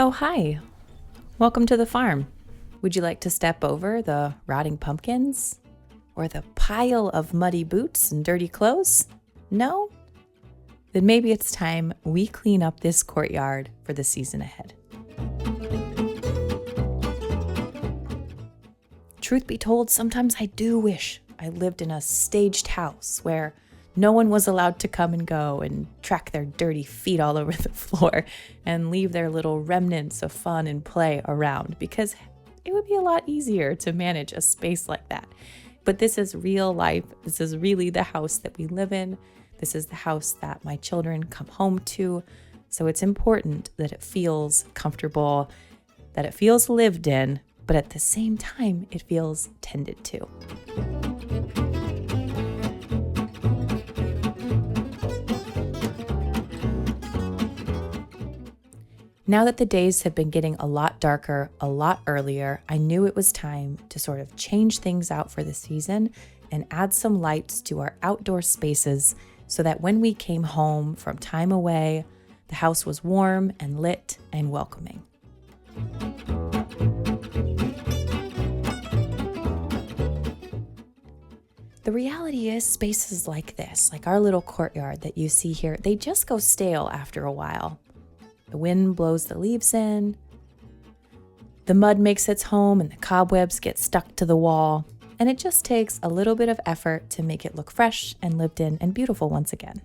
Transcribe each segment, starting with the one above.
Oh, hi. Welcome to the farm. Would you like to step over the rotting pumpkins? Or the pile of muddy boots and dirty clothes? No? Then maybe it's time we clean up this courtyard for the season ahead. Truth be told, sometimes I do wish I lived in a staged house where no one was allowed to come and go and track their dirty feet all over the floor and leave their little remnants of fun and play around, because it would be a lot easier to manage a space like that. But this is real life. This is really the house that we live in. This is the house that my children come home to. So it's important that it feels comfortable, that it feels lived in, but at the same time, it feels tended to. Now that the days have been getting a lot darker, a lot earlier, I knew it was time to sort of change things out for the season and add some lights to our outdoor spaces so that when we came home from time away, the house was warm and lit and welcoming. The reality is, spaces like this, like our little courtyard that you see here, they just go stale after a while. The wind blows the leaves in, the mud makes its home, and the cobwebs get stuck to the wall, and it just takes a little bit of effort to make it look fresh and lived in and beautiful once again.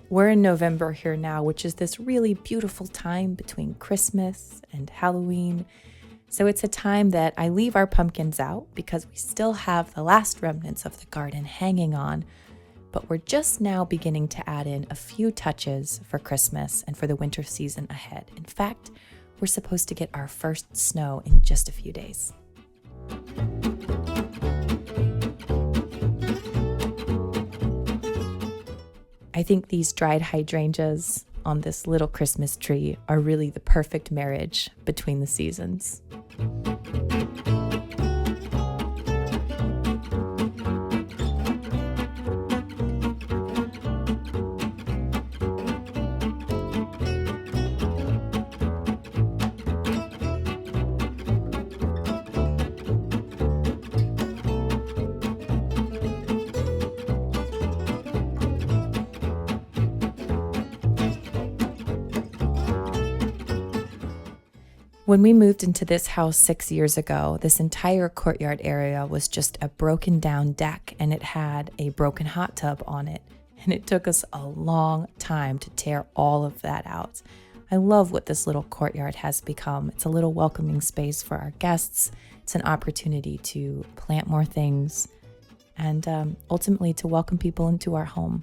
We're in November here now, which is this really beautiful time between Christmas and Halloween. So it's a time that I leave our pumpkins out because we still have the last remnants of the garden hanging on, but we're just now beginning to add in a few touches for Christmas and for the winter season ahead. In fact, we're supposed to get our first snow in just a few days. I think these dried hydrangeas on this little Christmas tree are really the perfect marriage between the seasons. When we moved into this house 6 years ago, this entire courtyard area was just a broken down deck, and it had a broken hot tub on it. And it took us a long time to tear all of that out. I love what this little courtyard has become. It's a little welcoming space for our guests. It's an opportunity to plant more things and ultimately to welcome people into our home.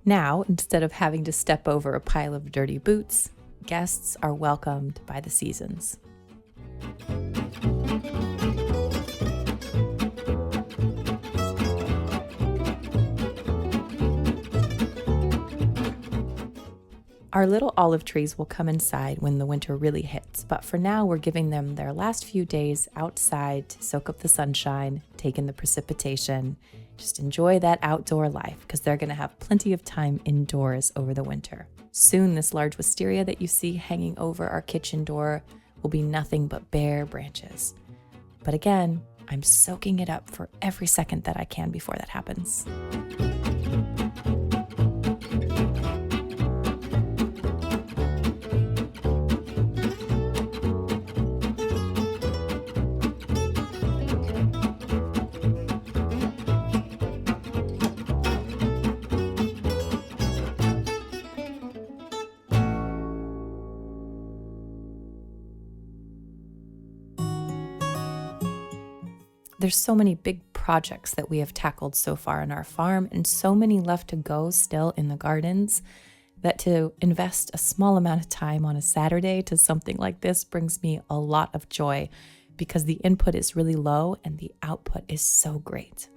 Now, instead of having to step over a pile of dirty boots, guests are welcomed by the seasons. Our little olive trees will come inside when the winter really hits, but for now we're giving them their last few days outside to soak up the sunshine, take in the precipitation, just enjoy that outdoor life because they're going to have plenty of time indoors over the winter. Soon this large wisteria that you see hanging over our kitchen door will be nothing but bare branches. But again, I'm soaking it up for every second that I can before that happens. There's so many big projects that we have tackled so far on our farm, and so many left to go still in the gardens, that to invest a small amount of time on a Saturday to something like this brings me a lot of joy, because the input is really low and the output is so great.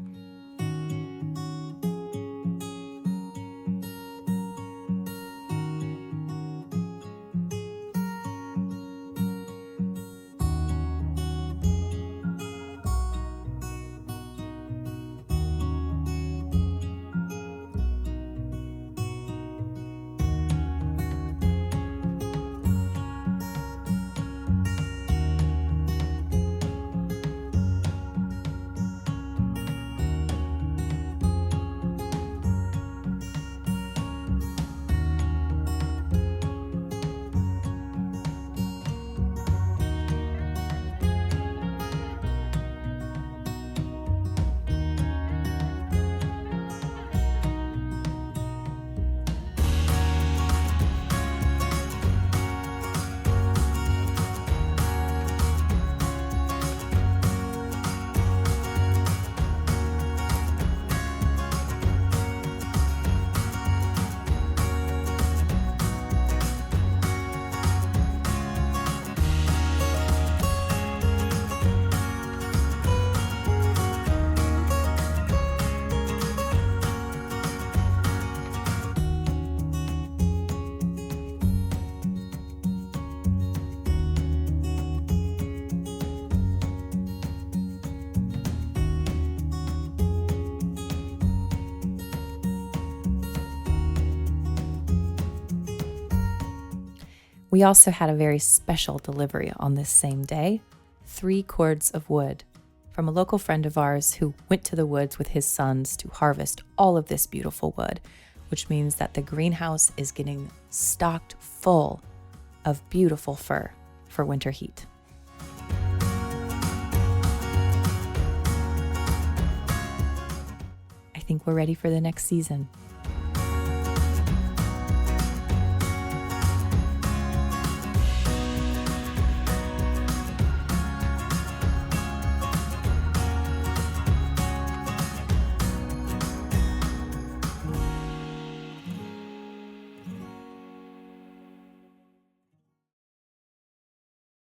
We also had a very special delivery on this same day, 3 cords of wood from a local friend of ours who went to the woods with his sons to harvest all of this beautiful wood, which means that the greenhouse is getting stocked full of beautiful fir for winter heat. I think we're ready for the next season.